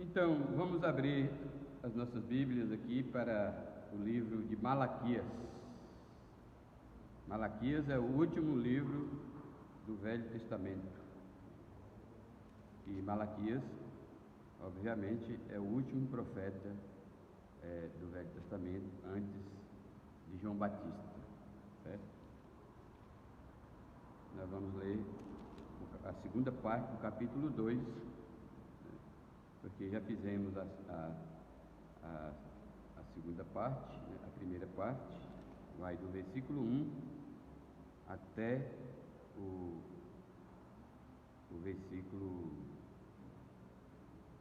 Então, vamos abrir as nossas Bíblias aqui para o livro de Malaquias. Malaquias é o último livro do Velho Testamento. E Malaquias, obviamente, é o último profeta do Velho Testamento antes de João Batista, certo? Nós vamos ler a segunda parte do capítulo 2, porque já fizemos a segunda parte, né? A primeira parte vai do versículo 1 até o versículo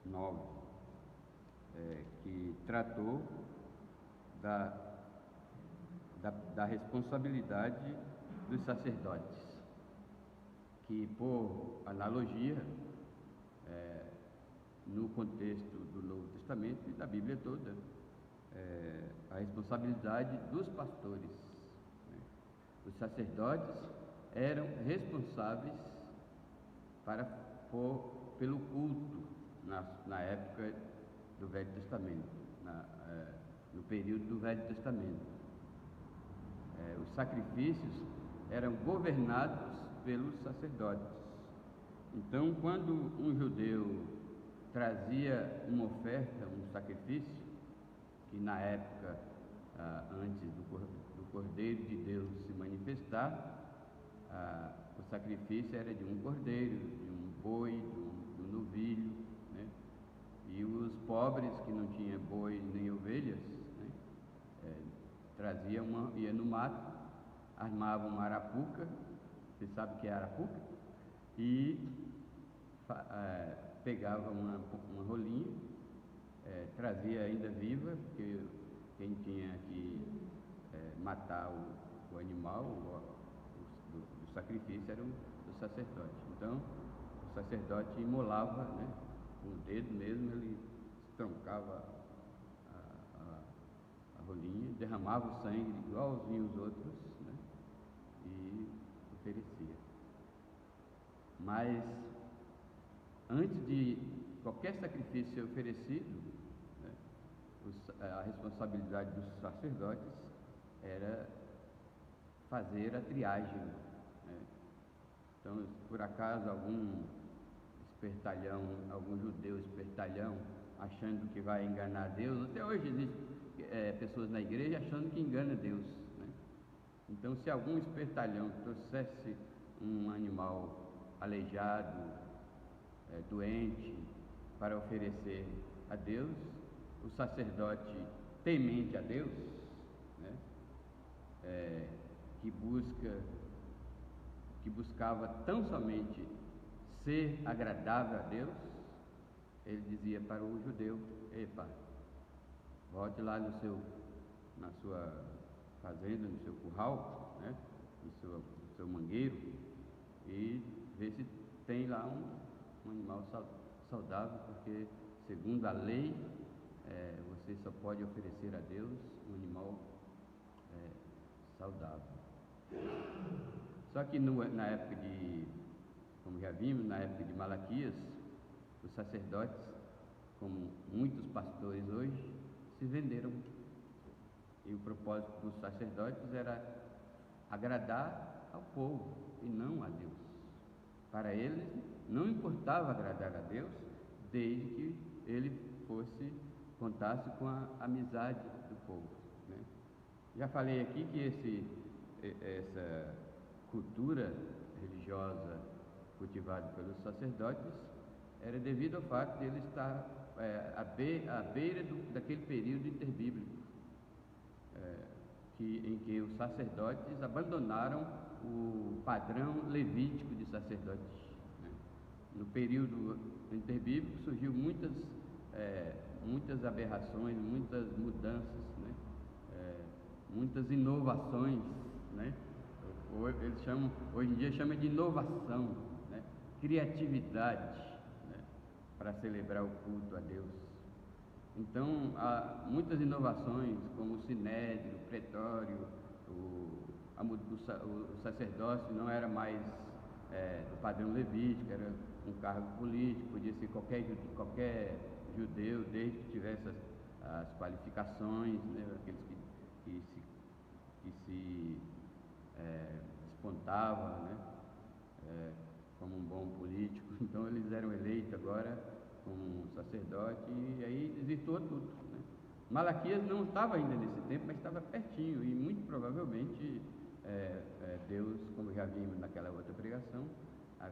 9, que tratou da responsabilidade dos sacerdotes, que, por analogia, no contexto do Novo Testamento e da Bíblia toda, a responsabilidade dos pastores, né? Os sacerdotes eram responsáveis pelo culto na época do Velho Testamento, no período do Velho Testamento. Os sacrifícios eram governados pelos sacerdotes. Então, quando um judeu trazia uma oferta, um sacrifício, que na época, antes do Cordeiro de Deus se manifestar, o sacrifício era de um cordeiro, de um boi, de um novilho, né? E os pobres que não tinham boi nem ovelhas, né? Ia no mato, armavam uma arapuca. Você sabe o que é arapuca? E pegava uma rolinha, trazia ainda viva, porque quem tinha que matar o animal, o sacrifício, era o sacerdote. Então, o sacerdote imolava, né, com o dedo mesmo, ele estroncava a rolinha, derramava o sangue igualzinho os outros, né, e oferecia. Mas antes de qualquer sacrifício ser oferecido, né, a responsabilidade dos sacerdotes era fazer a triagem, né? Então, se por acaso algum judeu espertalhão, achando que vai enganar Deus, até hoje existem pessoas na igreja achando que engana Deus, né? Então, se algum espertalhão trouxesse um animal aleijado, doente, para oferecer a Deus, o sacerdote temente a Deus, né, que buscava tão somente ser agradável a Deus, ele dizia para o judeu: epa, volte lá na sua fazenda, no seu curral, né, no seu mangueiro, e vê se tem lá um animal saudável, porque segundo a lei você só pode oferecer a Deus um animal saudável. Só que na época como já vimos, na época de Malaquias, os sacerdotes, como muitos pastores hoje, se venderam. E o propósito dos sacerdotes era agradar ao povo e não a Deus. Para eles não importava agradar a Deus, desde que ele contasse com a amizade do povo, né? Já falei aqui que essa cultura religiosa cultivada pelos sacerdotes era devido ao fato de ele estar à beira daquele período interbíblico, em que os sacerdotes abandonaram o padrão levítico de sacerdotes, né? No período interbíblico surgiu muitas aberrações, muitas mudanças, né? Muitas inovações, né? Hoje em dia chama de inovação, né? Criatividade, né? Para celebrar o culto a Deus. Então, há muitas inovações, como o sinédrio, o pretório, o sacerdócio não era mais do padrão levítico, era um cargo político, podia ser qualquer judeu, desde que tivesse as qualificações, né? Aqueles que se despontavam, né? Como um bom político. Então eles eram eleitos agora como sacerdote, e aí desvirtuou tudo, né? Malaquias não estava ainda nesse tempo, mas estava pertinho, e muito provavelmente Deus, como já vimos naquela outra pregação,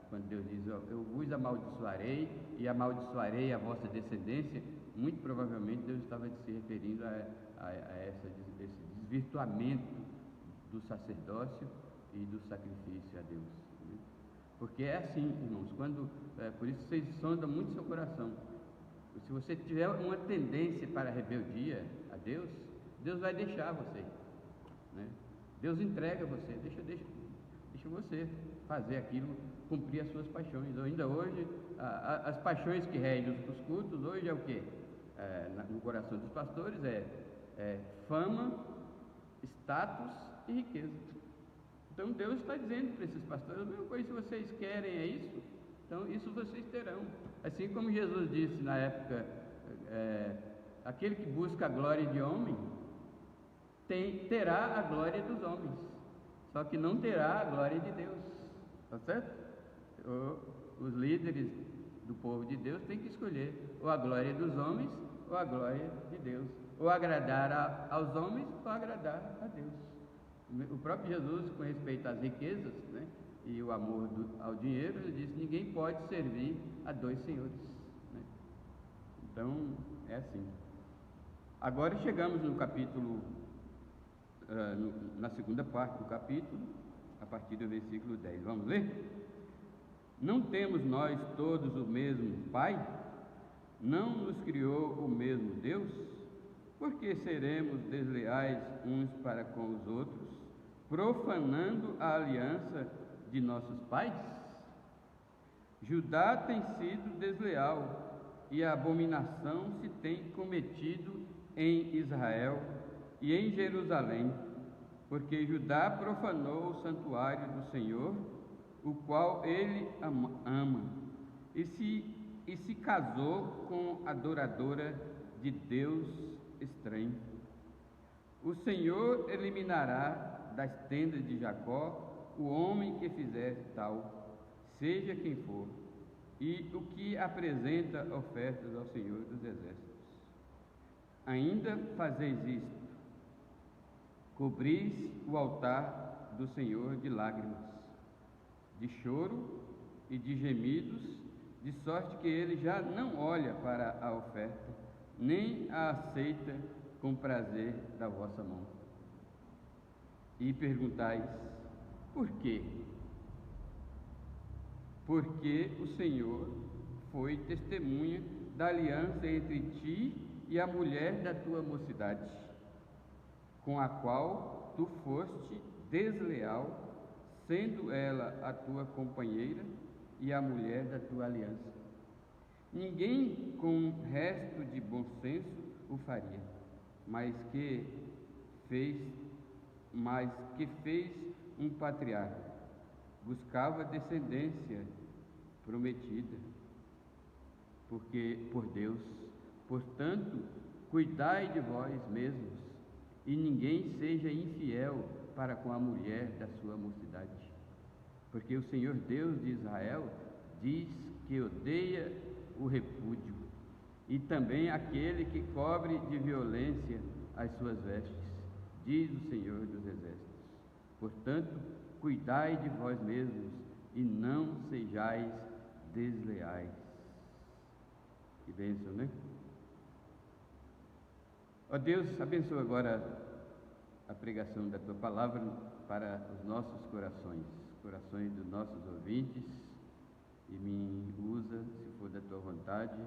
quando Deus diz, eu vos amaldiçoarei e amaldiçoarei a vossa descendência, muito provavelmente Deus estava se referindo a esse desvirtuamento do sacerdócio e do sacrifício a Deus, né? Porque é assim, irmãos, por isso vocês sondam muito seu coração. Se você tiver uma tendência para a rebeldia a Deus, Deus vai deixar você, né? Deus entrega você, deixa você fazer aquilo, cumprir as suas paixões. Ainda hoje, as paixões que regem os cultos, hoje é o quê? No coração dos pastores é fama, status e riqueza. Então Deus está dizendo para esses pastores, a mesma coisa, se vocês querem isso, então isso vocês terão. Assim como Jesus disse na época, aquele que busca a glória de homem, terá a glória dos homens, só que não terá a glória de Deus, tá certo? Os líderes do povo de Deus têm que escolher ou a glória dos homens ou a glória de Deus, ou agradar aos homens ou agradar a Deus. O próprio Jesus, com respeito às riquezas, né, e o amor ao dinheiro, ele disse: ninguém pode servir a dois senhores, né? Então é assim. Agora chegamos no capítulo, na segunda parte do capítulo, a partir do versículo 10. Vamos ler? Não temos nós todos o mesmo Pai? Não nos criou o mesmo Deus? Por que seremos desleais uns para com os outros, profanando a aliança de nossos pais? Judá tem sido desleal, e a abominação se tem cometido em Israel e em Jerusalém, porque Judá profanou o santuário do Senhor, o qual ele ama, e se casou com adoradora de Deus estranho. O Senhor eliminará das tendas de Jacó o homem que fizer tal, seja quem for, e o que apresenta ofertas ao Senhor dos Exércitos. Ainda fazeis isto: cobris o altar do Senhor de lágrimas, de choro e de gemidos, de sorte que ele já não olha para a oferta, nem a aceita com prazer da vossa mão. E perguntais: por quê? Porque o Senhor foi testemunha da aliança entre ti e a mulher da tua mocidade, com a qual tu foste desleal, sendo ela a tua companheira e a mulher da tua aliança. Ninguém com resto de bom senso o faria, mas que fez um patriarca, buscava descendência prometida por Deus. Portanto, cuidai de vós mesmos, e ninguém seja infiel para com a mulher da sua mocidade, porque o Senhor Deus de Israel diz que odeia o repúdio, e também aquele que cobre de violência as suas vestes, diz o Senhor dos Exércitos. Portanto, cuidai de vós mesmos e não sejais desleais. Que bênção, né? Ó Deus, abençoa agora a pregação da Tua Palavra para os nossos corações dos nossos ouvintes, e me usa, se for da Tua vontade.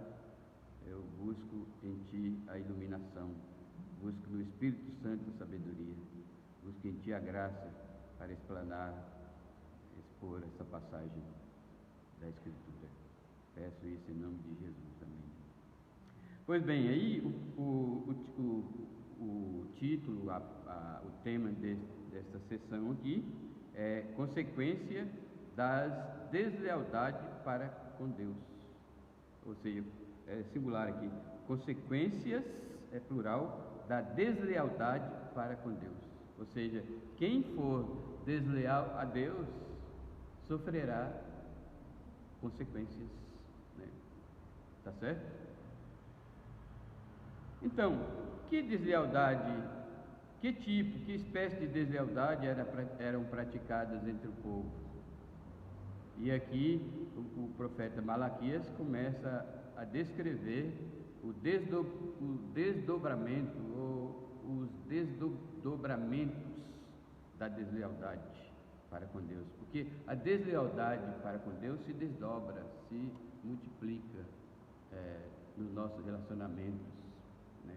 Eu busco em Ti a iluminação, busco no Espírito Santo a sabedoria, busco em Ti a graça para expor essa passagem da Escritura. Peço isso em nome de Jesus, amém. Pois bem, aí o título, o tema desta sessão aqui é consequência das deslealdades para com Deus. Ou seja, é singular aqui, consequências, é plural, da deslealdade para com Deus. Ou seja, quem for desleal a Deus sofrerá consequências, né? Tá certo? Então, que deslealdade, que tipo, que espécie de deslealdade eram praticadas entre o povo? E aqui o profeta Malaquias começa a descrever o desdobramento, ou os desdobramentos da deslealdade para com Deus. Porque a deslealdade para com Deus se desdobra, se multiplica nos nossos relacionamentos, né?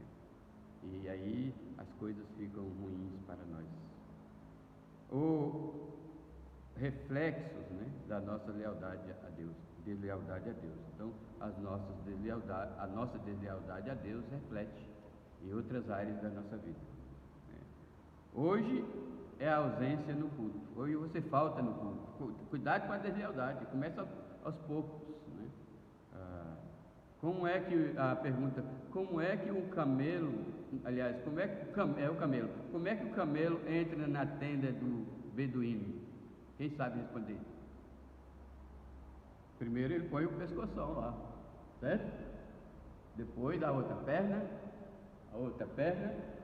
E aí as coisas ficam ruins para nós. Ou reflexos, né, da nossa lealdade a Deus, deslealdade a Deus. Então, a nossa deslealdade a Deus reflete em outras áreas da nossa vida, né? Hoje é a ausência no culto. Hoje você falta no culto. Cuidado com a deslealdade. Começa aos poucos, né? Como é que a pergunta? Como é que o camelo, aliás, como é que o camelo? Como é que o camelo entra na tenda do beduíno? Quem sabe responder? Primeiro ele põe o pescoção lá, certo? Depois a outra perna,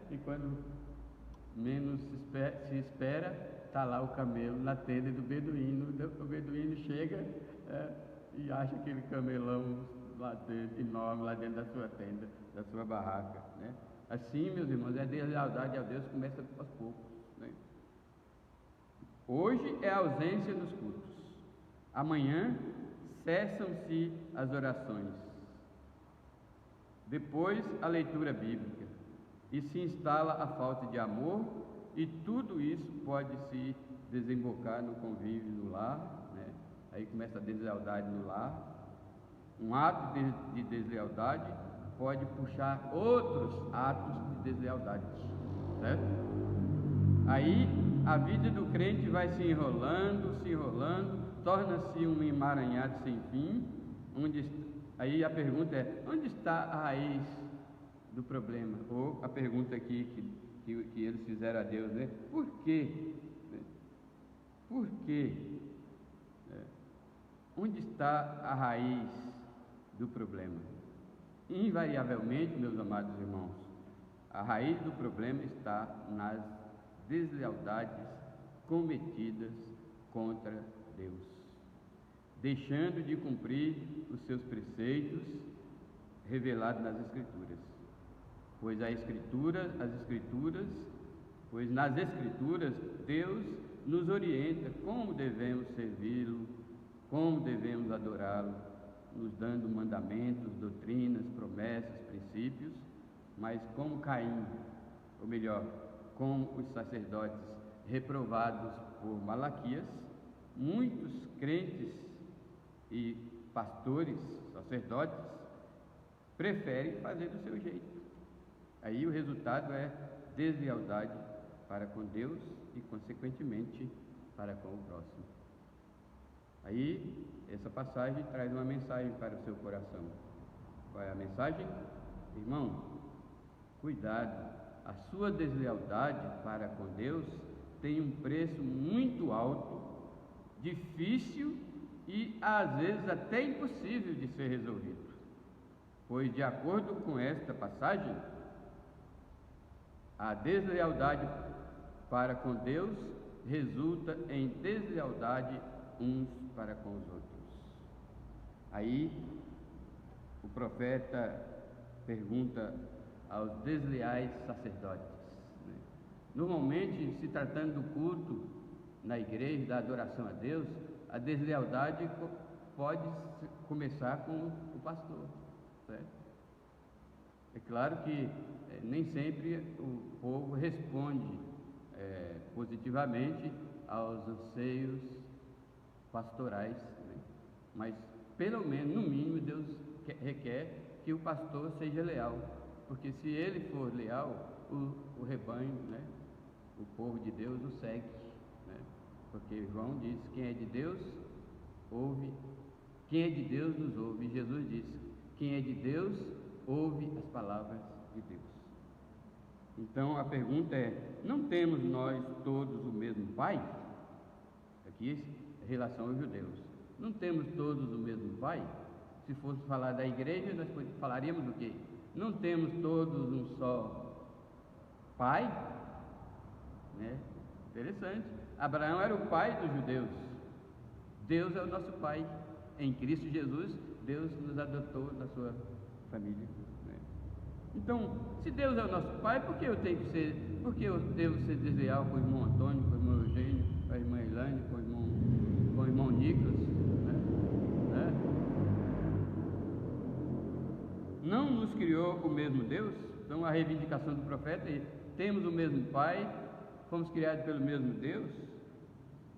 e quando menos se espera, está lá o camelo na tenda do beduíno. O beduíno chega e acha aquele camelão lá dentro, enorme, lá dentro da sua tenda, da sua barraca, né? Assim, meus irmãos, a deslealdade a Deus começa aos poucos, né? Hoje é a ausência nos cultos. Amanhã cessam-se as orações. Depois a leitura bíblica. E se instala a falta de amor, e tudo isso pode se desembocar no convívio no lar, né? Aí começa a deslealdade no lar. Um ato de deslealdade pode puxar outros atos de deslealdade, certo? Aí a vida do crente vai se enrolando, torna-se um emaranhado sem fim. Aí a pergunta é: onde está a raiz do problema? Ou a pergunta aqui que eles fizeram a Deus, né? Por quê? Por quê? Onde está a raiz do problema? Invariavelmente, meus amados irmãos, a raiz do problema está nas deslealdades cometidas contra Deus, deixando de cumprir os seus preceitos revelados nas Escrituras. Pois nas Escrituras Deus nos orienta como devemos servi-lo, como devemos adorá-lo, nos dando mandamentos, doutrinas, promessas, princípios. Mas como Caim, ou melhor, como os sacerdotes reprovados por Malaquias, muitos crentes e pastores, sacerdotes, preferem fazer do seu jeito. Aí o resultado é deslealdade para com Deus e, consequentemente, para com o próximo. Aí, essa passagem traz uma mensagem para o seu coração. Qual é a mensagem? Irmão, cuidado, a sua deslealdade para com Deus tem um preço muito alto, difícil e, às vezes, até impossível de ser resolvido. Pois, de acordo com esta passagem, a deslealdade para com Deus resulta em deslealdade uns para com os outros. Aí o profeta pergunta aos desleais sacerdotes, né? Normalmente, se tratando do culto na igreja, da adoração a Deus, a deslealdade pode começar com o pastor, certo? É claro que nem sempre o povo responde positivamente aos anseios pastorais, né? Mas pelo menos, no mínimo, Deus requer que o pastor seja leal, porque se ele for leal, o rebanho, né, o povo de Deus o segue, né? Porque João disse: quem é de Deus ouve, quem é de Deus nos ouve. E Jesus disse: Quem é de Deus, ouve as palavras de Deus. Então a pergunta é: não temos nós todos o mesmo Pai? Aqui em relação aos judeus. Não temos todos o mesmo Pai? Se fosse falar da igreja, nós falaríamos o quê? Não temos todos um só Pai? Né? Interessante. Abraão era o pai dos judeus. Deus é o nosso Pai. Em Cristo Jesus, Deus nos adotou na sua família. Né? Então, se Deus é o nosso Pai, por que eu devo ser desleal com o irmão Antônio, com o irmão Eugênio, com a irmã Elaine, com o irmão Nicolas? Né? Não nos criou o mesmo Deus? Então a reivindicação do profeta é: temos o mesmo Pai, fomos criados pelo mesmo Deus.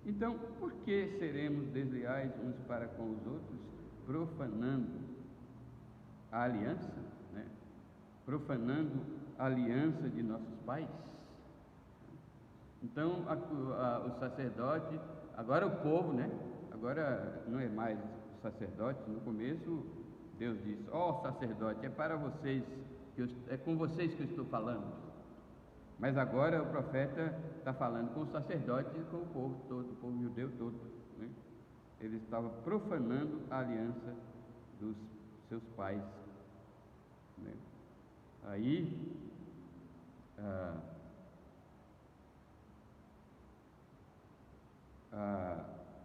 Então, por que seremos desleais uns para com os outros, profanando a aliança, né? Profanando a aliança de nossos pais? Então, o sacerdote, agora o povo, né? Agora não é mais o sacerdote. No começo, Deus disse: ó, sacerdote, é para vocês, é com vocês que eu estou falando. Mas agora o profeta está falando com o sacerdote e com o povo todo, o povo judeu todo. Né? Ele estava profanando a aliança dos seus pais. Né? Aí,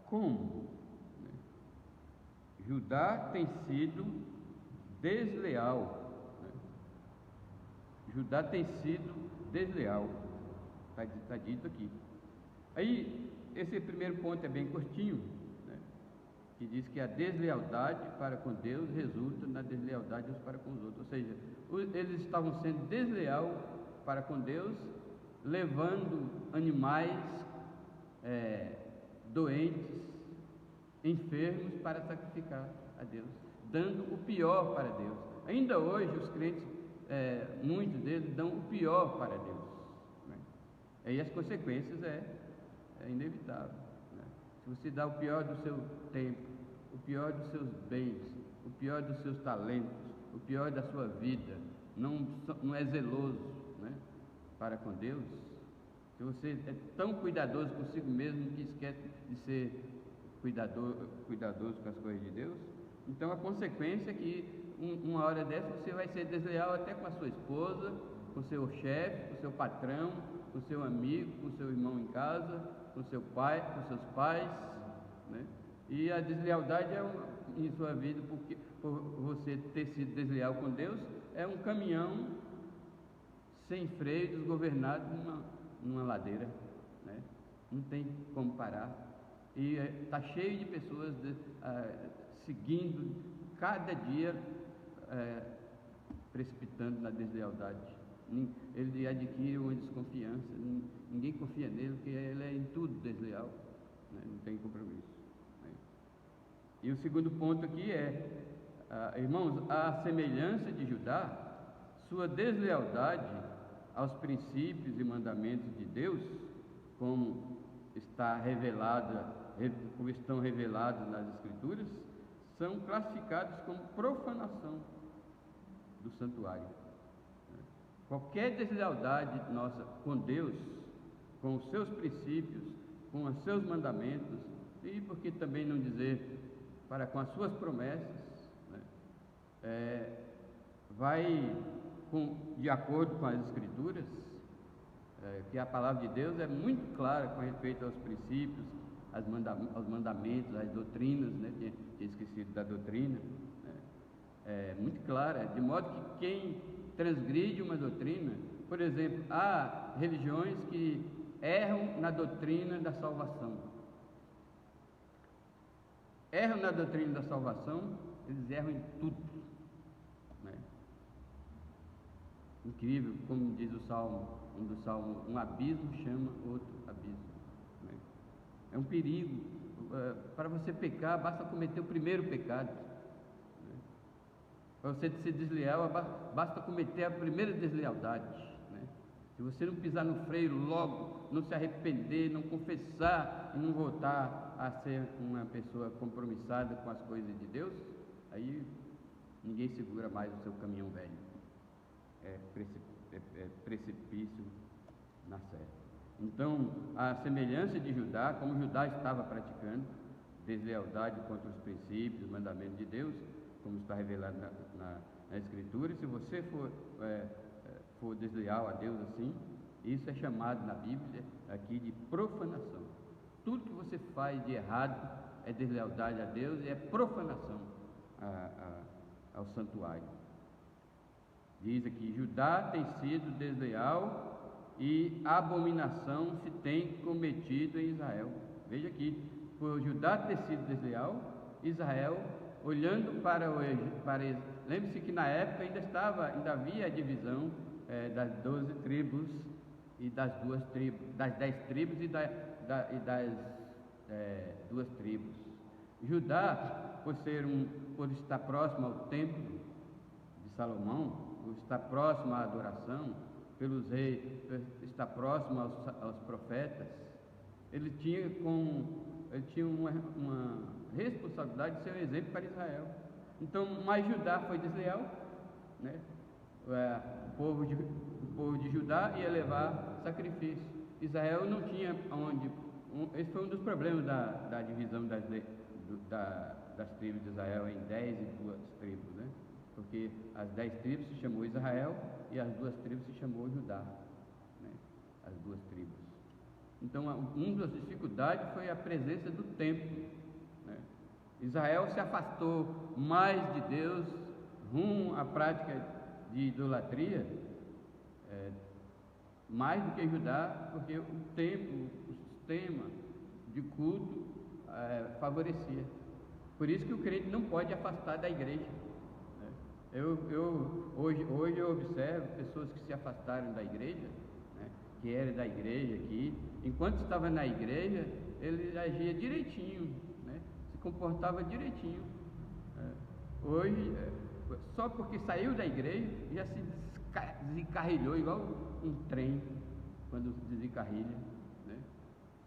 como? Né? Judá tem sido desleal. Né? Judá tem sido desleal, está dito aqui. Aí, esse primeiro ponto é bem curtinho, né? Que diz que a deslealdade para com Deus resulta na deslealdade uns para com os outros. Ou seja, eles estavam sendo desleal para com Deus, levando animais doentes, enfermos, para sacrificar a Deus, dando o pior para Deus. Ainda hoje os crentes, muitos deles dão o pior para Deus, né? E as consequências é inevitável, né? Se você dá o pior do seu tempo, o pior dos seus bens, o pior dos seus talentos, o pior da sua vida, não é zeloso, né, para com Deus, se você é tão cuidadoso consigo mesmo que esquece de ser cuidadoso com as coisas de Deus, então a consequência é que uma hora dessa você vai ser desleal até com a sua esposa, com o seu chefe, com o seu patrão, com o seu amigo, com o seu irmão em casa, com o seu pai, com os seus pais, né? E a deslealdade em sua vida, porque por você ter sido desleal com Deus, é um caminhão sem freio, desgovernado numa ladeira, né? Não tem como parar. E está cheio de pessoas seguindo cada dia, precipitando na deslealdade. Ele adquire uma desconfiança, ninguém confia nele, porque ele é em tudo desleal, né? Não tem compromisso, né? E o segundo ponto aqui irmãos, a semelhança de Judá, sua deslealdade aos princípios e mandamentos de Deus, como estão revelados nas Escrituras, são classificados como profanação do santuário. Qualquer deslealdade nossa com Deus, com os seus princípios, com os seus mandamentos, e por que também não dizer para com as suas promessas, né, vai de acordo com as Escrituras, que a palavra de Deus é muito clara com respeito aos princípios, aos mandamentos, às doutrinas, né? Tinha esquecido da doutrina, né? É muito clara, de modo que quem transgride uma doutrina, por exemplo, há religiões que erram na doutrina da salvação. Erram na doutrina da salvação, eles erram em tudo, né? Incrível, como diz o Salmo, do Salmo, um abismo chama outro abismo, né? É um perigo. Para você pecar, basta cometer o primeiro pecado, né? Para você ser desleal, basta cometer a primeira deslealdade, né? Se você não pisar no freio logo, não se arrepender, não confessar e não voltar a ser uma pessoa compromissada com as coisas de Deus, aí ninguém segura mais o seu caminhão velho. É precipício na certa. Então, a semelhança de Judá, como Judá estava praticando deslealdade contra os princípios, os mandamentos de Deus, como está revelado na Escritura, se você for desleal a Deus assim, isso é chamado na Bíblia aqui de profanação. Tudo que você faz de errado é deslealdade a Deus e é profanação ao santuário. Diz aqui: Judá tem sido desleal e abominação se tem cometido em Israel. Veja aqui, por Judá ter sido desleal, Israel, olhando para lembre-se que na época ainda havia a divisão das 12 tribos e das 10 tribos e das 2 tribos. Judá, por estar próximo ao templo de Salomão, por estar próximo à adoração, pelos reis, estar próximo aos profetas, ele tinha uma responsabilidade de ser um exemplo para Israel. Então, mas Judá foi desleal, né? O povo de Judá ia levar sacrifício. Israel não tinha onde. Esse foi um dos problemas da divisão das tribos de Israel em 10 e 2 tribos, né? Porque as 10 tribos se chamou Israel e as 2 tribos se chamou Judá, né? As 2 tribos. Então, uma das dificuldades foi a presença do templo, né? Israel se afastou mais de Deus, rumo à prática de idolatria, mais do que Judá, porque o templo, o sistema de culto favorecia. Por isso que o crente não pode afastar da igreja, né? Hoje eu observo pessoas que se afastaram da igreja, né? Que eram da igreja aqui, enquanto estava na igreja, ele agia direitinho, né? Se comportava direitinho. Hoje, só porque saiu da igreja, já se desencarrilhou igual um trem quando desencarrilha, né?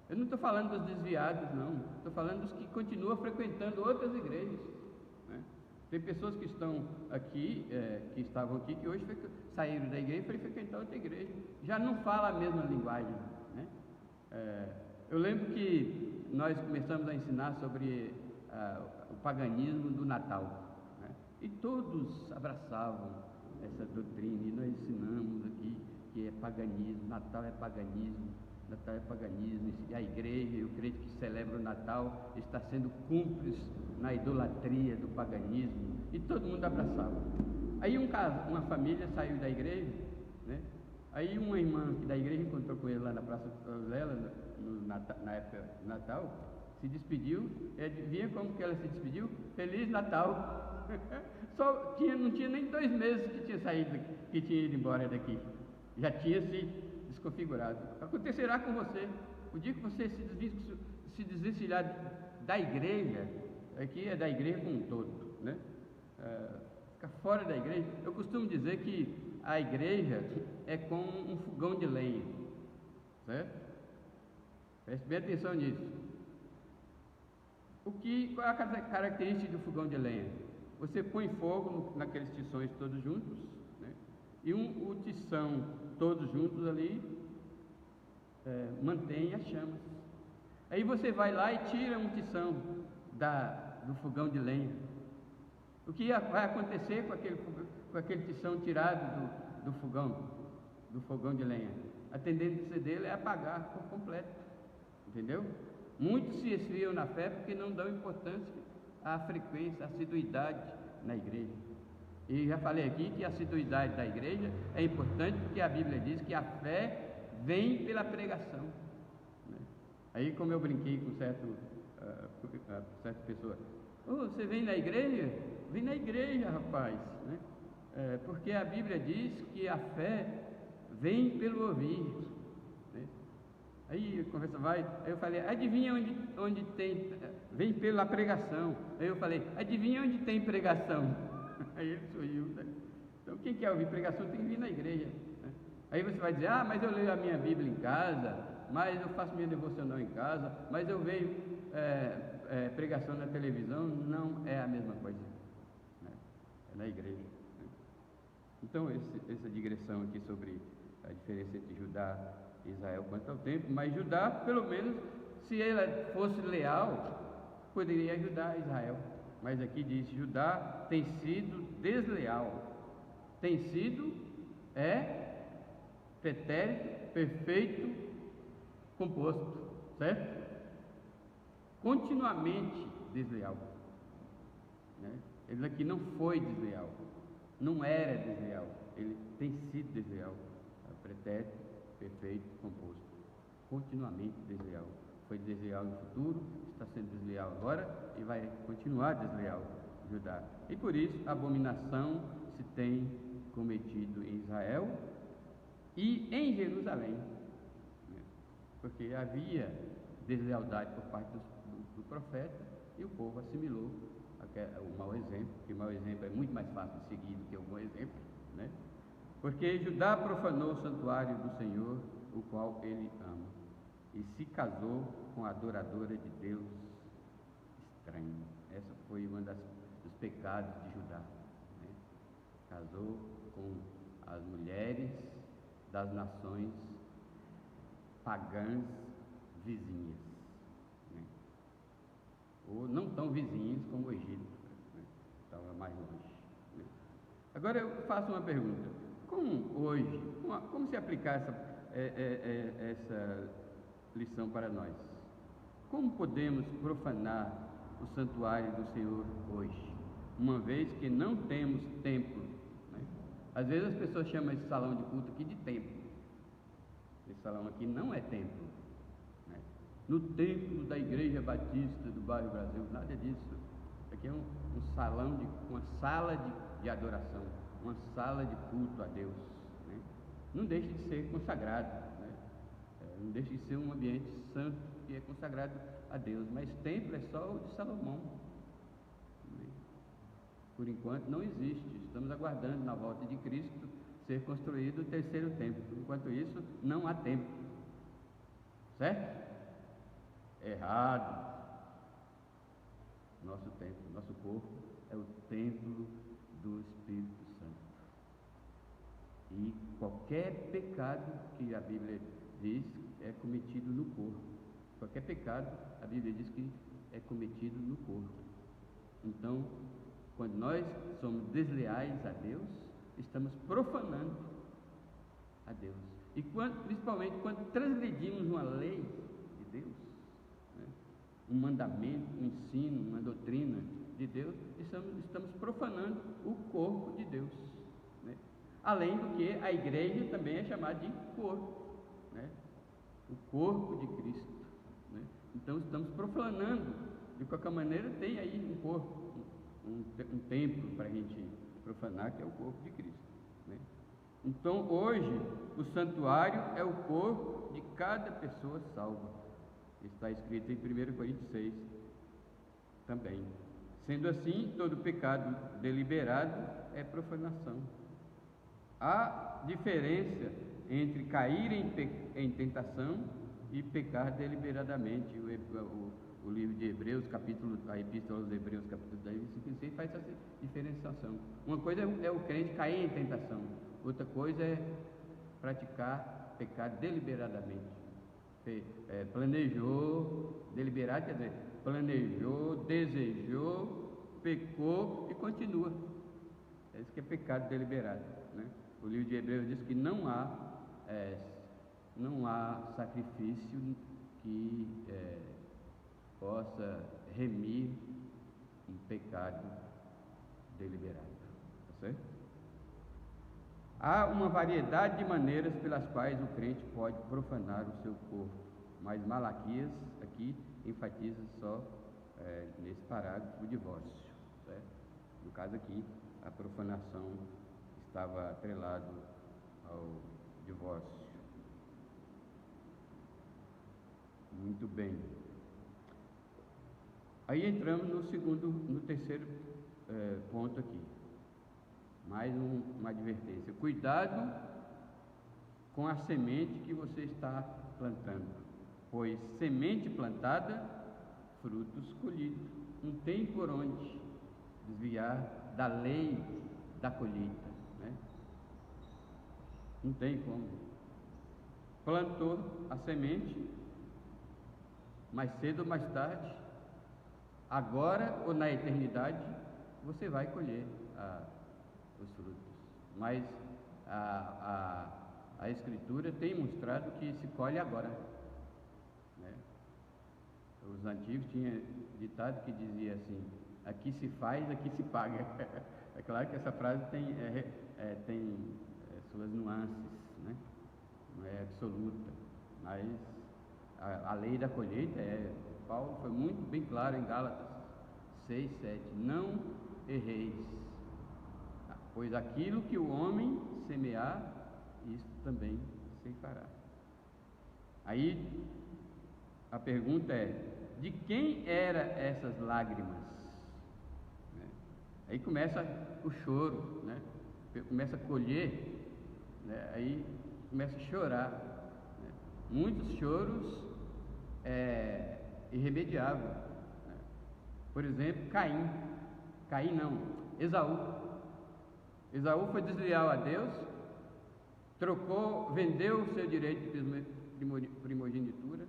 Eu não estou falando dos desviados, não. Estou falando dos que continuam frequentando outras igrejas, né? Tem pessoas que estão aqui, que estavam aqui, que hoje saíram da igreja para frequentar outra igreja. Já não fala a mesma linguagem, né? Eu lembro que nós começamos a ensinar sobre o paganismo do Natal, né? E todos abraçavam essa doutrina, e nós ensinamos aqui que é paganismo, Natal é paganismo, Natal é paganismo, e a igreja e o crente que celebra o Natal está sendo cúmplice na idolatria do paganismo, e todo mundo abraçava. Aí uma família saiu da igreja, né? Aí uma irmã da igreja encontrou com ele lá na Praça Vilela, na época do Natal, se despediu, e adivinha como que ela se despediu? Feliz Natal! Não tinha nem 2 meses que tinha saído, que tinha ido embora daqui, já tinha se desconfigurado. Acontecerá com você, o dia que você se desvencilhar da igreja, aqui é da igreja como um todo, né? Ficar fora da igreja. Eu costumo dizer que a igreja é como um fogão de lenha, certo? Preste bem atenção nisso. Qual é a característica do fogão de lenha? Você põe fogo naqueles tições todos juntos, né? E o tição todos juntos ali mantém as chamas. Aí você vai lá e tira um tição do fogão de lenha. O que vai acontecer com aquele tição tirado do fogão de lenha? A tendência dele é apagar por completo, entendeu? Muitos se esfriam na fé porque não dão importância à frequência, à assiduidade na igreja. E já falei aqui que a assiduidade da igreja é importante porque a Bíblia diz que a fé vem pela pregação, né? Aí, como eu brinquei com certa pessoa: você vem na igreja? Vem na igreja, rapaz, né? Porque a Bíblia diz que a fé vem pelo ouvir, né? Aí a conversa vai, aí eu falei: adivinha onde tem, vem pela pregação. Aí eu falei: adivinha onde tem pregação? Aí ele sorriu, né? Então quem quer ouvir pregação tem que vir na igreja, né? Aí você vai dizer: mas eu leio a minha Bíblia em casa, mas eu faço minha devocional em casa, mas eu vejo pregação na televisão. Não é a mesma coisa, né? é na igreja. Então, essa digressão aqui sobre a diferença entre Judá e Israel quanto ao tempo, mas Judá, pelo menos, se ela fosse leal, poderia ajudar Israel. Mas aqui diz: Judá tem sido desleal. Tem sido, pretérito, perfeito, composto, certo? Continuamente desleal, né? Ele aqui não foi desleal, não era desleal, ele tem sido desleal. Pretérito, perfeito, composto, continuamente desleal. Foi desleal no futuro, está sendo desleal agora e vai continuar desleal, Judá. E por isso a abominação se tem cometido em Israel e em Jerusalém, né? Porque havia deslealdade por parte do profeta e o povo assimilou o mau exemplo, que o mau exemplo é muito mais fácil de seguir do que o bom exemplo, né? Porque Judá profanou o santuário do Senhor, o qual ele ama, e se casou com a adoradora de Deus estranho. Essa foi uma dos pecados de Judá, né? Casou com as mulheres das nações pagãs vizinhas, né? Ou não tão vizinhas como o Egito, né? Estava mais longe, né? Agora eu faço uma pergunta: como se aplicar essa lição para nós? Como podemos profanar o santuário do Senhor hoje, uma vez que não temos templo, né? Às vezes as pessoas chamam esse salão de culto aqui de templo. Esse salão aqui não é templo, né? No templo da Igreja Batista do Bairro Brasil, nada disso. Aqui é uma sala de adoração, uma sala de culto a Deus, né? Não deixa de ser consagrado, né? Não deixa de ser um ambiente santo que é consagrado a Deus, mas templo é só o de Salomão, né? Por enquanto não existe. Estamos aguardando na volta de Cristo ser construído o terceiro templo. Enquanto isso, não há templo, certo? Errado. Nosso templo, nosso corpo é o templo do Espírito Santo. E qualquer pecado que a Bíblia diz é cometido no corpo. Qualquer pecado, a Bíblia diz que é cometido no corpo. Então, quando nós somos desleais a Deus, estamos profanando a Deus. E principalmente quando transgredimos uma lei de Deus, né? Um mandamento, um ensino, uma doutrina de Deus, estamos profanando o corpo de Deus, né? Além do que a igreja também é chamada de corpo, né? O corpo de Cristo, né? Então estamos profanando. De qualquer maneira, tem aí um corpo, um templo para a gente profanar, que é o corpo de Cristo, né? Então hoje o santuário é o corpo de cada pessoa salva. Está escrito em 1 Coríntios 6 também. Sendo assim, todo pecado deliberado é profanação. Há diferença entre cair em tentação e pecar deliberadamente. O livro de Hebreus, a Epístola aos Hebreus, capítulo 10, versículo 6, faz essa diferenciação. Uma coisa é o crente cair em tentação, outra coisa é praticar pecado deliberadamente. Planejou, deliberado quer dizer, planejou, desejou, pecou e continua. Esse que é pecado deliberado, né? O livro de Hebreus diz que não há sacrifício que possa remir um pecado deliberado, tá certo? Há uma variedade de maneiras pelas quais o crente pode profanar o seu corpo, mas Malaquias aqui enfatiza só nesse parágrafo o divórcio, certo? No caso aqui, a profanação estava atrelado ao divórcio. Muito bem. Aí entramos no terceiro ponto aqui. Mais uma advertência: cuidado com a semente que você está plantando, pois semente plantada, frutos colhidos. Não tem por onde desviar da lei da colheita, né? Não tem como. Plantou a semente, mais cedo ou mais tarde, agora ou na eternidade, você vai colher os frutos. Mas a Escritura tem mostrado que se colhe agora, né? Os antigos tinham ditado que dizia assim: aqui se faz, aqui se paga. É claro que essa frase tem suas nuances, né? Não é absoluta, mas a lei da colheita Paulo foi muito bem claro em Gálatas 6, 7: não erreis, pois aquilo que o homem semear, isso também ceifará. Aí a pergunta é: de quem eram essas lágrimas? Né? Aí começa o choro, né? Começa a colher, né? Aí começa a chorar, né? Muitos choros irremediáveis, né? Por exemplo, Esaú foi desleal a Deus, vendeu o seu direito de primogenitura,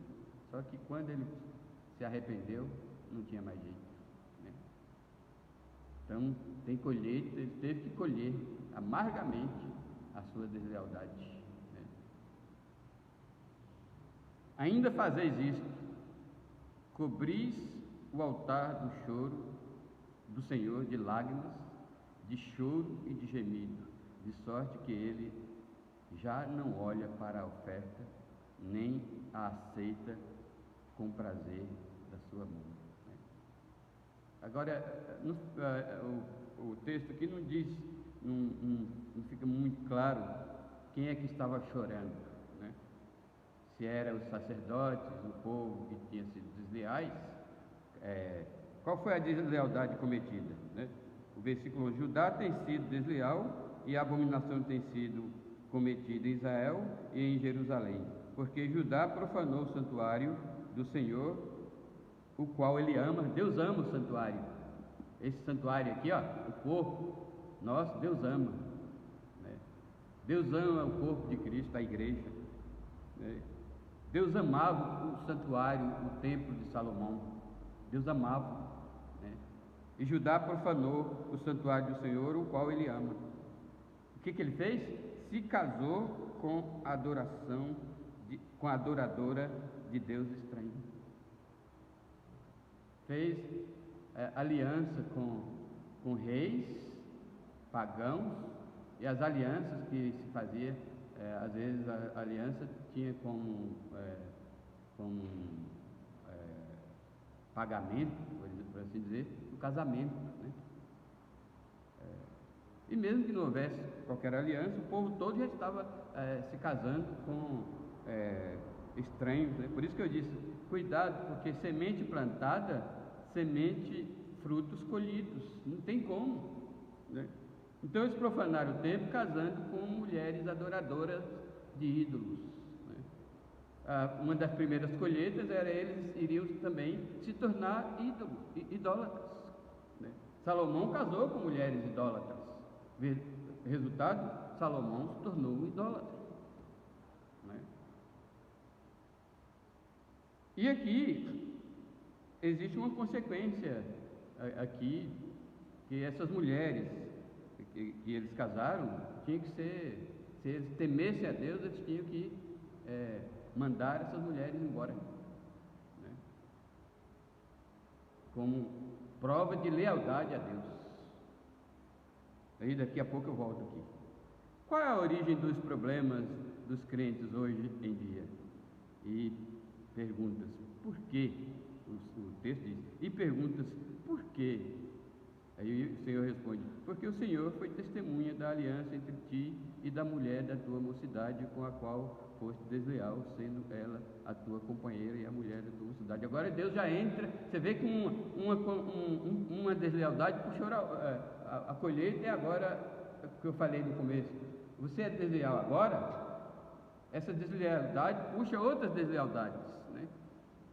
só que quando ele se arrependeu, não tinha mais jeito, né? Então tem colheita, ele teve que colher amargamente a sua deslealdade, né? Ainda fazeis isto, cobris o altar do choro do Senhor de lágrimas, de choro e de gemido, de sorte que ele já não olha para a oferta, nem a aceita com prazer da sua mão, né? Agora, o texto aqui não diz, não fica muito claro quem é que estava chorando, né? Se eram os sacerdotes, o povo que tinha sido desleais. Qual foi a deslealdade cometida, né? O versículo 1: Judá tem sido desleal e a abominação tem sido cometida em Israel e em Jerusalém, porque Judá profanou o santuário do Senhor, o qual ele ama. Deus ama o santuário. Esse santuário aqui, ó, o corpo nosso, Deus ama, né? Deus ama o corpo de Cristo, a igreja, né? Deus amava o santuário, o templo de Salomão. Deus amava, né? E Judá profanou o santuário do Senhor, o qual ele ama. O que ele fez? Se casou com a adoradora de Deus estranho. Fez aliança com reis pagãos, e as alianças que se fazia, às vezes a aliança tinha como pagamento, por assim dizer, o casamento, né? E mesmo que não houvesse qualquer aliança, o povo todo já estava se casando com estranhos, né? Por isso que eu disse: cuidado, porque semente plantada, frutos colhidos, não tem como, né? Então eles profanaram o templo casando com mulheres adoradoras de ídolos, né? Uma das primeiras colheitas era eles iriam também se tornar idólatras, né? Salomão casou com mulheres idólatras. Resultado: Salomão se tornou um idólatra, né? E aqui existe uma consequência aqui, que essas mulheres que eles casaram tinham que ser, se eles temessem a Deus, eles tinham que mandar essas mulheres embora, né? Como prova de lealdade a Deus. Aí daqui a pouco eu volto aqui. Qual é a origem dos problemas dos crentes hoje em dia? E perguntas: por quê? O texto diz: e perguntas: por quê? Aí o Senhor responde: porque o Senhor foi testemunha da aliança entre ti e da mulher da tua mocidade, com a qual foste desleal, sendo ela a tua companheira e a mulher da tua mocidade. Agora Deus já entra, você vê que uma deslealdade puxou a colheita, e agora, o que eu falei no começo, você é desleal agora, essa deslealdade puxa outras deslealdades, né?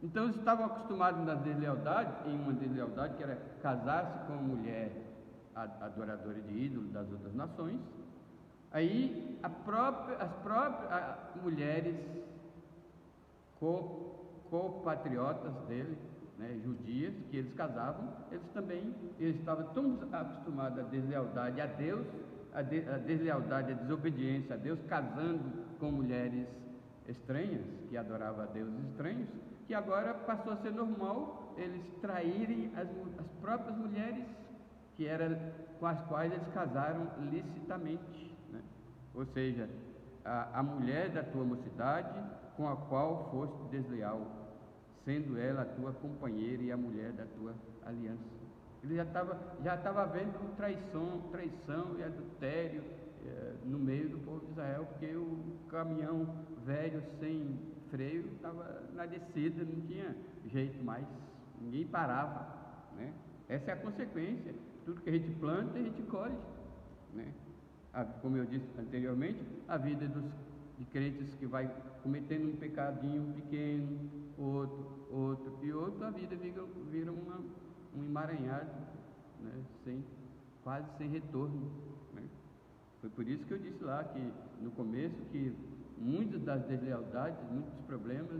Então eles estavam acostumados em uma deslealdade, que era casar-se com uma mulher adoradores de ídolos das outras nações. Aí as próprias mulheres compatriotas dele, né, judias, que eles casavam, eles estavam tão acostumados à deslealdade a Deus, a deslealdade, a desobediência a Deus, casando com mulheres estranhas, que adoravam a deuses estranhos, que agora passou a ser normal eles traírem as próprias mulheres com as quais eles casaram licitamente, né? Ou seja, a mulher da tua mocidade com a qual foste desleal, sendo ela a tua companheira e a mulher da tua aliança. Ele já estava vendo traição e adultério no meio do povo de Israel, porque o caminhão velho sem freio estava na descida, não tinha jeito mais, ninguém parava, né? Essa é a consequência. Tudo que a gente planta, a gente colhe, né? Como eu disse anteriormente, a vida de crentes que vai cometendo um pecadinho pequeno, outro, a vida vira um emaranhado, né? Quase sem retorno, né? Foi por isso que eu disse lá que no começo que muitas das deslealdades, muitos problemas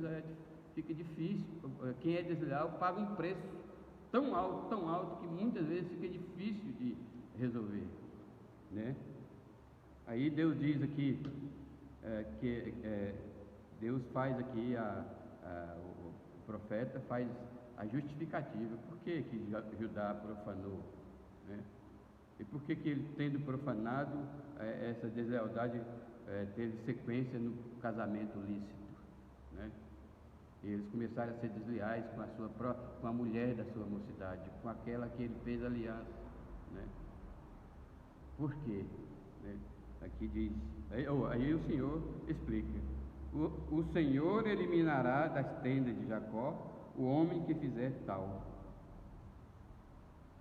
fica difícil. Quem é desleal paga um preço tão alto que muitas vezes fica difícil de resolver, né? Aí Deus diz aqui Deus faz aqui o profeta faz a justificativa. Por que Judá profanou, né? E por que ele, tendo profanado, essa deslealdade teve sequência no casamento lícito, né? E eles começaram a ser desleais com a mulher da sua mocidade, com aquela que ele fez aliança, né? Por quê? Né? Aqui diz, aí o Senhor explica: o Senhor eliminará das tendas de Jacó o homem que fizer tal,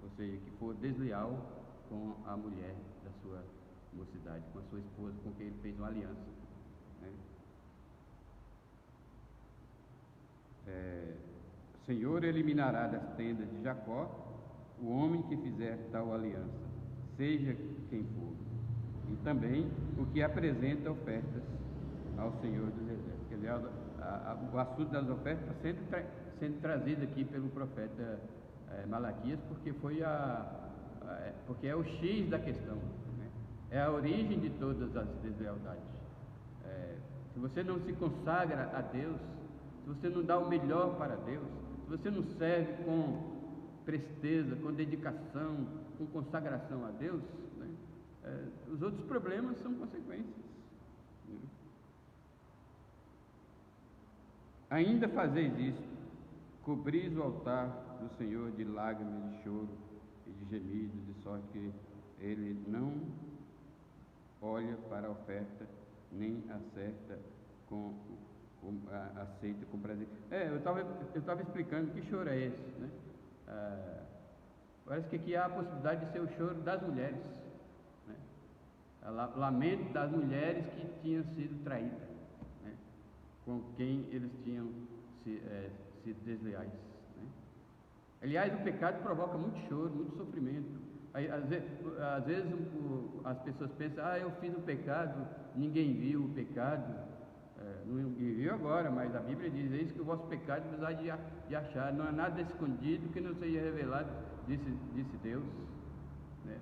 ou seja, que for desleal com a mulher da sua mocidade, com a sua esposa, com quem ele fez uma aliança, né? O Senhor eliminará das tendas de Jacó o homem que fizer tal aliança, seja quem for, e também o que apresenta ofertas ao Senhor dos Exércitos. Quer dizer, o assunto das ofertas está sendo trazido aqui pelo profeta Malaquias, porque porque é o X da questão, né? É a origem de todas as deslealdades. Se você não se consagra a Deus, se você não dá o melhor para Deus, se você não serve com presteza, com dedicação, com consagração a Deus, né, os outros problemas são consequências, né? Ainda fazeis isso, cobris o altar do Senhor de lágrimas, de choro e de gemidos, de sorte que ele não olha para a oferta, nem aceita aceita com prazer. Eu estava explicando que choro é esse, né? Parece que aqui há a possibilidade de ser o choro das mulheres, né? Lamento das mulheres que tinham sido traídas, né? Com quem eles tinham sido desleais, né? Aliás, o pecado provoca muito choro, muito sofrimento. Às vezes as pessoas pensam: eu fiz um pecado, ninguém viu o pecado. Ninguém viu agora, mas a Bíblia diz: eis que o vosso pecado apesar de achar, não há nada escondido que não seja revelado, disse Deus, né?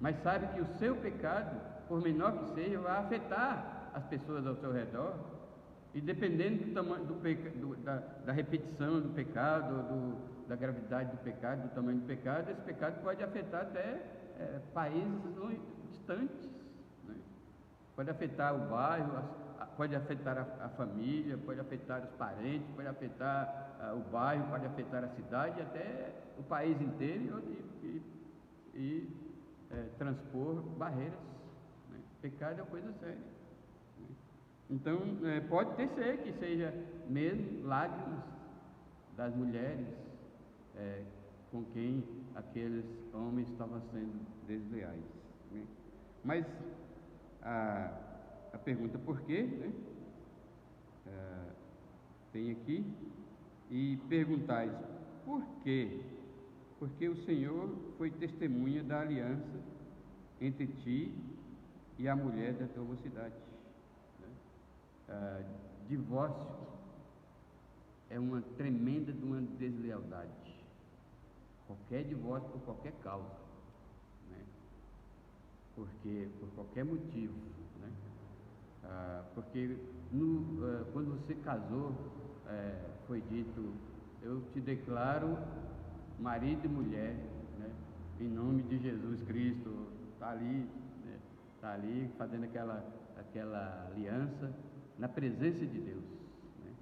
Mas sabe que o seu pecado, por menor que seja, vai afetar as pessoas ao seu redor, e dependendo do tamanho da repetição do pecado, da gravidade do pecado, do tamanho do pecado, esse pecado pode afetar até países distantes, né? Pode afetar o bairro, pode afetar a família, pode afetar os parentes, pode afetar o bairro, pode afetar a cidade, até o país inteiro, e transpor barreiras, né? Pecado é uma coisa séria, né? Então, pode ser que seja mesmo lágrimas das mulheres com quem aqueles homens estavam sendo desleais, né? Mas a pergunta por quê, né? Tem aqui: e perguntais por que porque o Senhor foi testemunha da aliança entre ti e a mulher da tua mocidade. Divórcio é uma tremenda de uma deslealdade. Qualquer divórcio por qualquer causa, né? Porque por qualquer motivo, né? Porque quando você casou, foi dito: eu te declaro marido e mulher, né? Em nome de Jesus Cristo. Está ali, né? Tá ali fazendo aquela aliança na presença de Deus, né?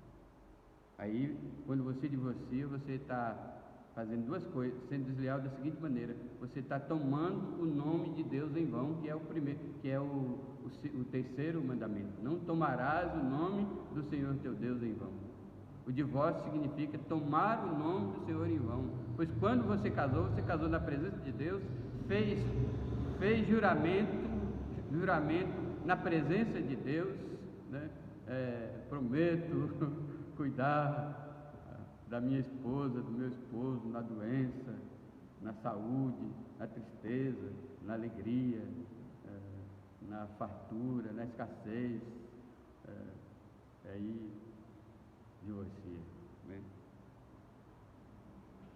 Aí, quando você divorcia, você está fazendo duas coisas, sendo desleal da seguinte maneira: você está tomando o nome de Deus em vão, que é o primeiro, que é o terceiro mandamento. Não tomarás o nome do Senhor teu Deus em vão. O divórcio significa tomar o nome do Senhor em vão, pois quando você casou na presença de Deus, fez juramento na presença de Deus, né? Prometo cuidar da minha esposa, do meu esposo, na doença, na saúde, na tristeza, na alegria, na fartura, na escassez. Aí divorcia, né?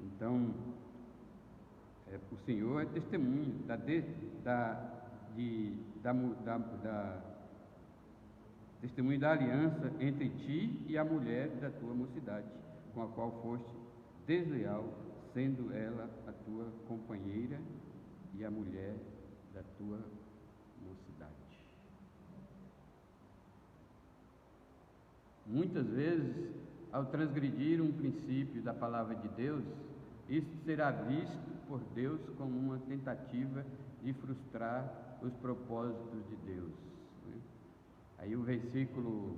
Então, o Senhor é testemunho testemunho da aliança entre ti e a mulher da tua mocidade, com a qual foste desleal, sendo ela a tua companheira e a mulher da tua mocidade. Muitas vezes, ao transgredir um princípio da palavra de Deus, isso será visto por Deus como uma tentativa de frustrar os propósitos de Deus, né? Aí o versículo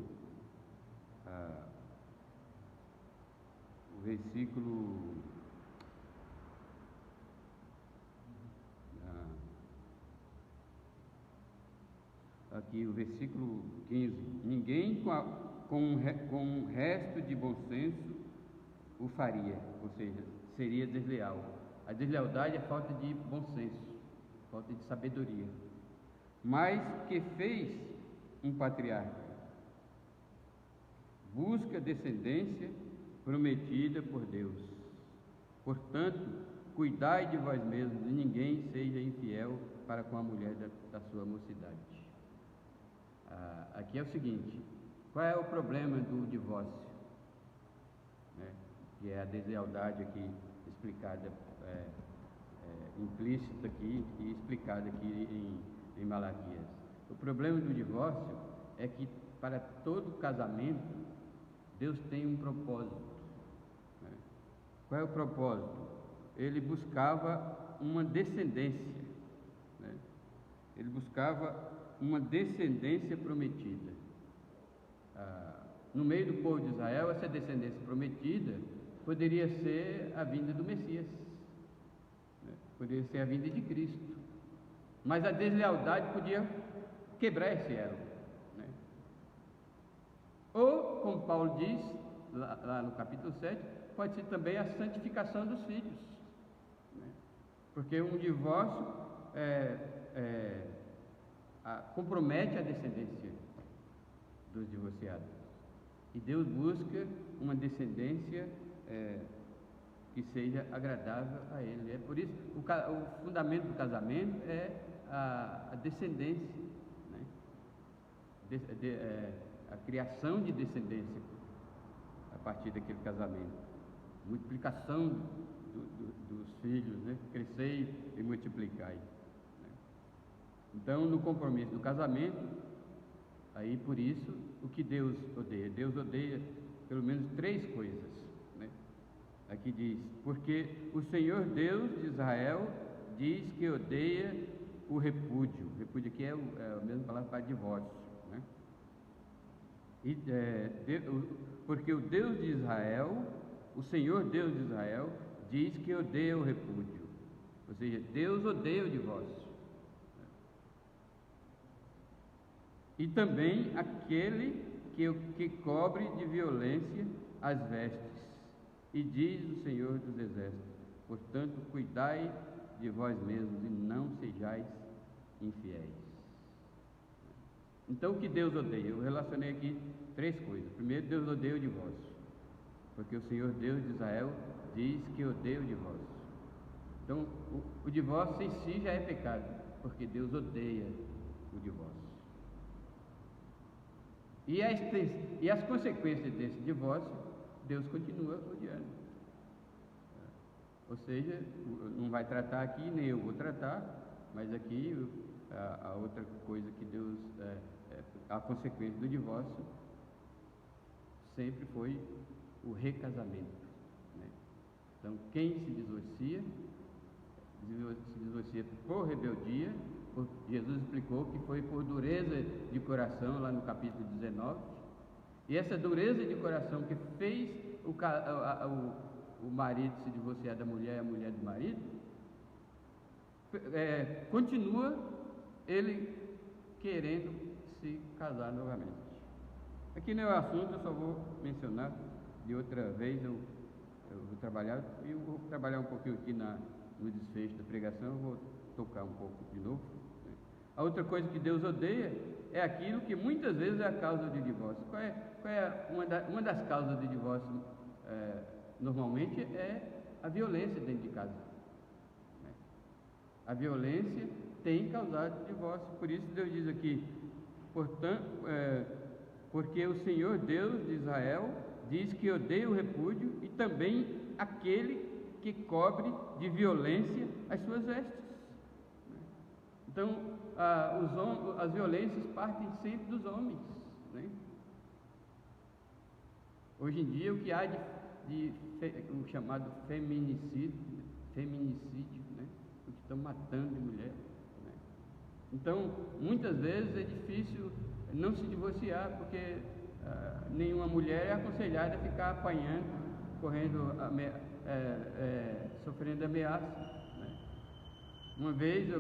aqui o versículo 15: ninguém com um resto de bom senso o faria, ou seja, seria desleal. A deslealdade é falta de bom senso, falta de sabedoria. Mas que fez um patriarca? Busca descendência prometida por Deus. Portanto, cuidai de vós mesmos, e ninguém seja infiel para com a mulher da sua mocidade. Aqui é o seguinte: qual é o problema do divórcio? Que é a deslealdade aqui explicada, implícita aqui e explicada aqui em Malaquias. O problema do divórcio é que para todo casamento Deus tem um propósito, né? Qual é o propósito? Ele buscava uma descendência, né? Ele buscava uma descendência prometida. No meio do povo de Israel, essa descendência prometida poderia ser a vinda do Messias, né? Poderia ser a vinda de Cristo, mas a deslealdade podia quebrar esse elo, né? Ou, como Paulo diz lá no capítulo 7, pode ser também a santificação dos filhos, né? Porque um divórcio compromete a descendência dos divorciados, e Deus busca uma descendência que seja agradável a Ele. É por isso o fundamento do casamento é a descendência, né? A criação de descendência a partir daquele casamento, multiplicação dos filhos, né? Crescei e multiplicai, né? Então, no compromisso do casamento, aí por isso, o que Deus odeia? Deus odeia pelo menos 3 coisas, né? Aqui diz: porque o Senhor Deus de Israel diz que odeia o repúdio. Repúdio aqui é a mesma palavra para divórcio, né? Porque o Deus de Israel, o Senhor Deus de Israel, diz que odeia o repúdio. Ou seja, Deus odeia o divórcio. E também aquele que cobre de violência as vestes. E diz o Senhor dos Exércitos: Portanto, cuidai de vós mesmos e não sejais infiéis. Então, o que Deus odeia? Eu relacionei aqui 3 coisas. Primeiro, Deus odeia o divórcio, porque o Senhor Deus de Israel diz que odeia o divórcio. Então, o divórcio em si já é pecado, porque Deus odeia o divórcio. E as consequências desse divórcio, Deus continua odiando. Ou seja, não vai tratar aqui, nem eu vou tratar, mas aqui a outra coisa que Deus, a consequência do divórcio, sempre foi o recasamento, né? Então, quem se divorcia por rebeldia. Jesus explicou que foi por dureza de coração, lá no capítulo 19, e essa dureza de coração que fez o marido se divorciar da mulher e a mulher do marido, continua ele querendo se casar novamente. Aqui não é o assunto, eu só vou mencionar de outra vez. Eu vou trabalhar, e eu vou trabalhar um pouquinho aqui no desfecho da pregação, eu vou tocar um pouco de novo. A outra coisa que Deus odeia é aquilo que muitas vezes é a causa de divórcio. Qual é uma das causas de divórcio? Normalmente é a violência dentro de casa. A violência tem causado divórcio. Por isso Deus diz aqui, portanto, porque o Senhor Deus de Israel diz que odeia o repúdio e também aquele que cobre de violência as suas vestes. Então, as violências partem sempre dos homens, né? Hoje em dia, o que há o chamado feminicídio, né? O que estão matando de mulher, né? Então, muitas vezes é difícil não se divorciar, porque nenhuma mulher é aconselhada a ficar apanhando, correndo, sofrendo ameaça. Uma vez,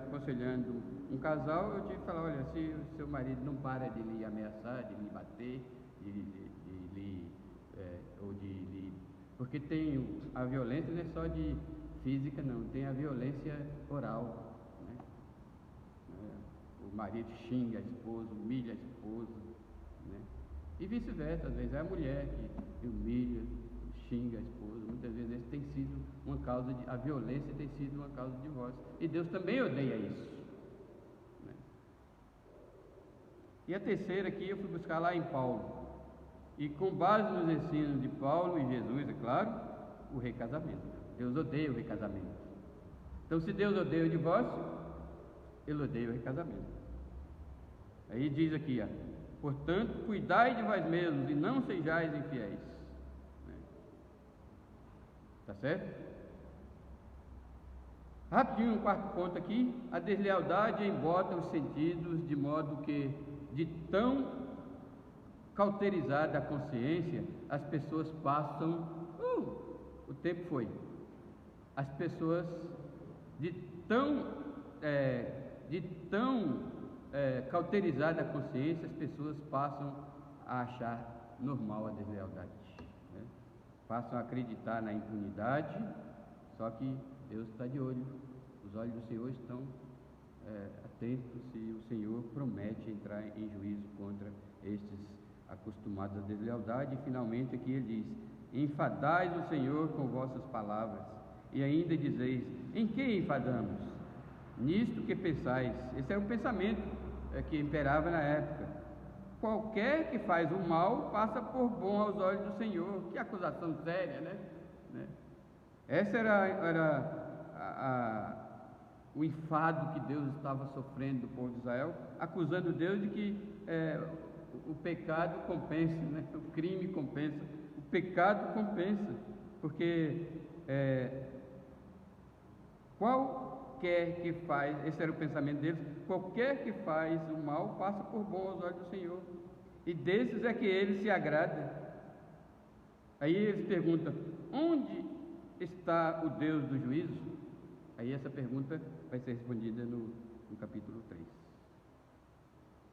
aconselhando um casal, eu tive que falar: olha, se o seu marido não para de lhe ameaçar, de lhe bater, porque tem a violência não é só de física, não, tem a violência oral, né? O marido xinga a esposa, humilha a esposa, né? E vice-versa, às vezes é a mulher que humilha, xinga a esposa. Muitas vezes esse tem sido uma causa a violência tem sido uma causa de divórcio, e Deus também odeia isso, né? E a terceira aqui eu fui buscar lá em Paulo, e com base nos ensinos de Paulo e Jesus, é claro, o recasamento. Deus odeia o recasamento. Então, se Deus odeia o divórcio, Ele odeia o recasamento. Aí diz aqui, portanto, cuidai de vós mesmos e não sejais infiéis. Tá certo? Rapidinho, um quarto ponto aqui: a deslealdade embota os sentidos, de modo que, de tão cauterizada a consciência, as pessoas passam. O tempo foi. As pessoas, de tão cauterizada a consciência, as pessoas passam a achar normal a deslealdade, né? Passam a acreditar na impunidade, só que Deus está de olho, os olhos do Senhor estão atentos, se o Senhor promete entrar em juízo contra estes acostumados à deslealdade. E finalmente aqui ele diz: enfadais o Senhor com vossas palavras, e ainda dizeis: em que enfadamos? Nisto que pensais. Esse era um pensamento que imperava na época. Qualquer que faz o mal passa por bom aos olhos do Senhor. Que acusação séria, né? Essa era o enfado que Deus estava sofrendo do povo de Israel, acusando Deus de que o pecado compensa, né? O crime compensa, o pecado compensa, porque qualquer que faz, esse era o pensamento deles, qualquer que faz o mal passa por bom aos olhos do Senhor, e desses é que Ele se agrada. Aí eles perguntam: onde está o Deus do juízo? Aí essa pergunta vai ser respondida no capítulo 3.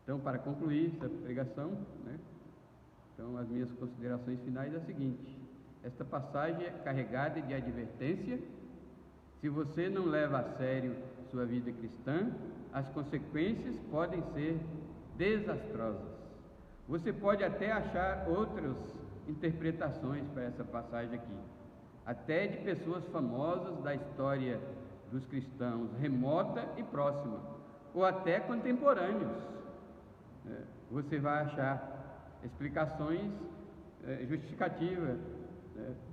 Então, para concluir essa pregação, né? Então, as minhas considerações finais é a seguinte: Esta passagem é carregada de advertência. Se você não leva a sério sua vida cristã, as consequências podem ser desastrosas. Você pode até achar outras interpretações para essa passagem aqui, até de pessoas famosas da história dos cristãos, remota e próxima, ou até contemporâneos. Você vai achar explicações justificativas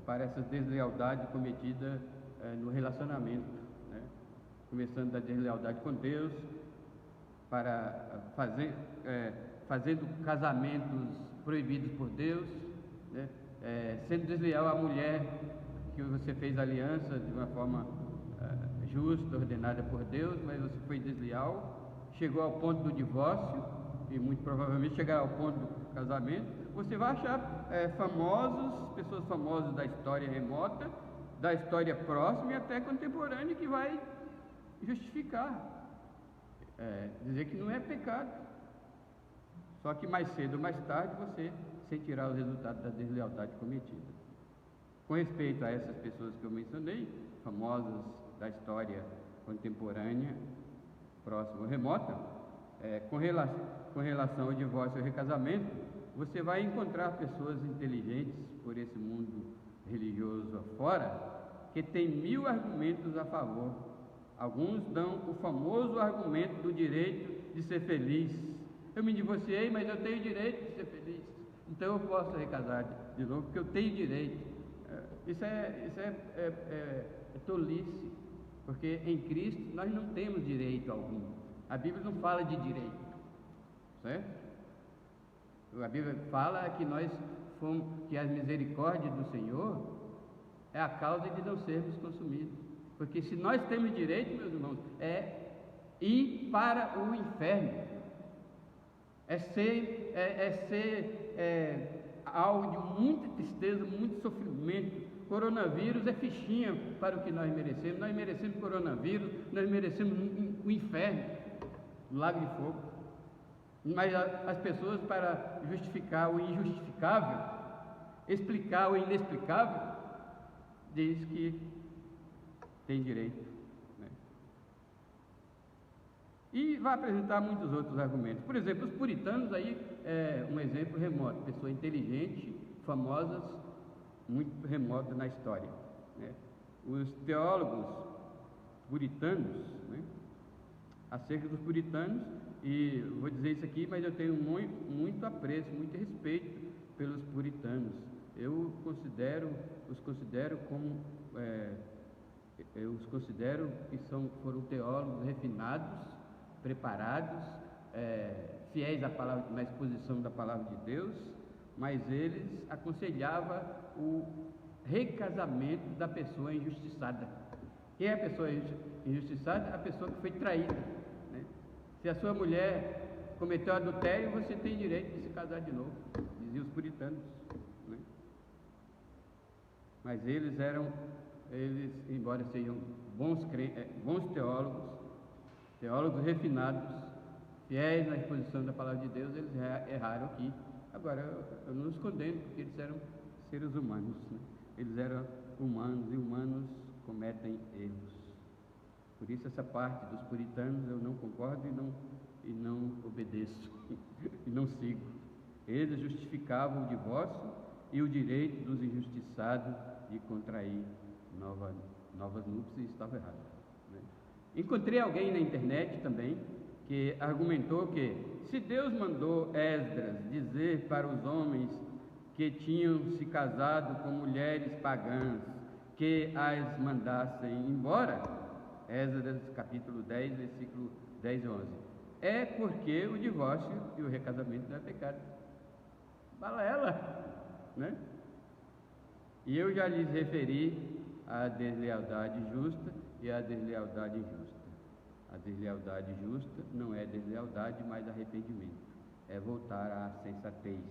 para essa deslealdade cometida no relacionamento, começando da deslealdade com Deus, para fazendo casamentos proibidos por Deus, sendo desleal à mulher que você fez aliança de uma forma justa, ordenada por Deus, mas você foi desleal, chegou ao ponto do divórcio e muito provavelmente chegará ao ponto do casamento. Você vai achar pessoas famosas da história remota, da história próxima e até contemporânea, que vai justificar, dizer que não é pecado, só que mais cedo ou mais tarde você sentirá os resultados da deslealdade cometida. Com respeito a essas pessoas que eu mencionei, famosas da história contemporânea, próxima ou remota, com relação ao divórcio e ao recasamento, você vai encontrar pessoas inteligentes por esse mundo religioso afora, que tem 1000 argumentos a favor. Alguns dão o famoso argumento do direito de ser feliz. Eu me divorciei, mas eu tenho direito de ser feliz, então eu posso recasar de novo, porque eu tenho direito. Isso é tolice, porque em Cristo nós não temos direito algum. A Bíblia não fala de direito, certo? A Bíblia fala que as misericórdias do Senhor é a causa de não sermos consumidos. Porque se nós temos direito, meus irmãos, é ir para o inferno, é ser algo de muita tristeza, muito sofrimento. Coronavírus é fichinha para o que nós merecemos. Nós merecemos coronavírus, nós merecemos o inferno, o lago de fogo. Mas as pessoas, para justificar o injustificável, explicar o inexplicável, diz que tem direito, E vai apresentar muitos outros argumentos. Por exemplo, os puritanos aí um exemplo remoto, pessoa inteligente, famosas, muito remota na história, Os teólogos puritanos, acerca dos puritanos, e vou dizer isso aqui, mas eu tenho muito apreço, muito respeito pelos puritanos. Eu os considero que foram teólogos refinados, preparados, fiéis à palavra, na exposição da palavra de Deus, mas eles aconselhavam o recasamento da pessoa injustiçada. Quem é a pessoa injustiçada? A pessoa que foi traída, Se a sua mulher cometeu adultério, você tem direito de se casar de novo, diziam os puritanos, Mas eles, embora sejam bons teólogos refinados, fiéis na exposição da palavra de Deus, eles erraram aqui. Agora, eu não os condeno, porque eles eram seres humanos, Eles eram humanos, e humanos cometem erros. Por isso, essa parte dos puritanos eu não concordo e não obedeço, e não sigo. Eles justificavam o divórcio e o direito dos injustiçados de contrair novas núpcias, e estava errado. Encontrei alguém na internet também que argumentou que, se Deus mandou Esdras dizer para os homens que tinham se casado com mulheres pagãs que as mandassem embora, Esdras capítulo 10, versículo 10 e 11, é porque o divórcio e o recasamento não é pecado. Fala ela, E eu já lhes referi a deslealdade justa e a deslealdade injusta. A deslealdade justa não é deslealdade, mas arrependimento. É voltar à sensatez.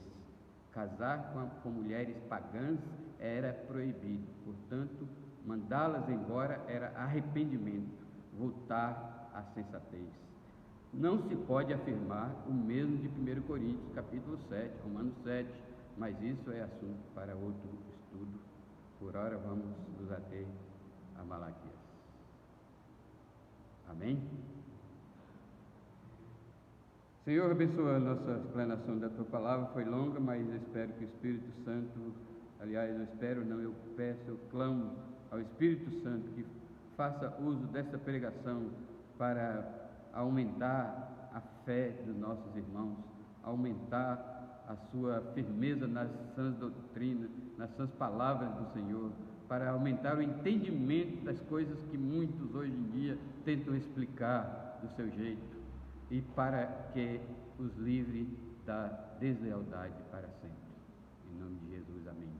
Casar com mulheres pagãs era proibido, portanto, mandá-las embora era arrependimento, voltar à sensatez. Não se pode afirmar o mesmo de 1 Coríntios, capítulo 7, Romanos 7, mas isso é assunto para outro estudo. Por hora vamos nos ater a Malaquias. Amém? Senhor, abençoa a nossa explanação da Tua Palavra. Foi longa, mas eu espero que o Espírito Santo, aliás, eu peço, eu clamo ao Espírito Santo que faça uso dessa pregação para aumentar a fé dos nossos irmãos, aumentar a sua firmeza nas sãs doutrinas, nas sãs palavras do Senhor, para aumentar o entendimento das coisas que muitos hoje em dia tentam explicar do seu jeito, e para que os livre da deslealdade para sempre. Em nome de Jesus, amém.